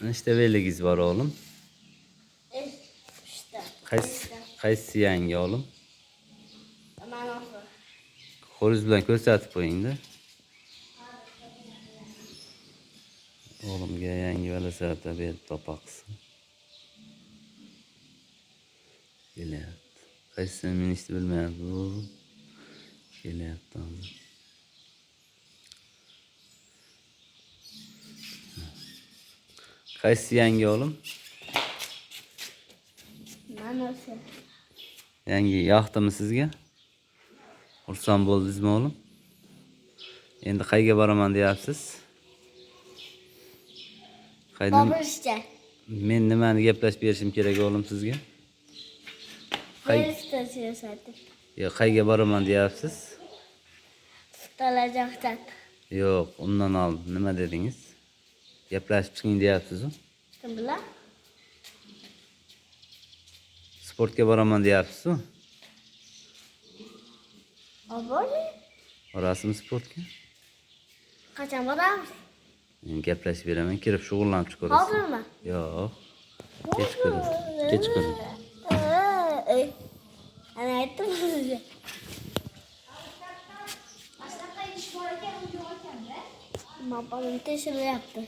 İşte velligiz var oğlum. İşte. Qaysi yangi oğlum? Mana shu. Qo'lingiz bilan ko'rsatib qo'ying-da. O'g'limga yangi velosiped berib topaqsin. Kelyapti. Qaysisini minishni bilmayapti bu. Kelyapti hozir. Qaysi yangi oğlum? Mana shu. Yangi yoqdimi sizga? Xursand bo'ldingizmi oğlum? Endi qayga boraman deyapsiz? Babishcha. Men nimani gaplashib berishim kerak o'g'lim sizga? Berishcha siyosati. Yo'q, qayga boraman deyapsiz? Tutalajakdan. Yo'q, undan oldin nima dedingiz? Gaplashib chiqing deyapsiz-ku. Kim bilan? Sportga boraman deyapsiz-ku. Obori? Borasizmi sportga? Qachon boramiz? Men gaplashib beraman, kirib shug'ullanib chiqarasiz. Hozirmi? Yo'q. Kech ko'ring. Kech ko'ring. Ana aytdim sizga. Mabam tekshiryapti.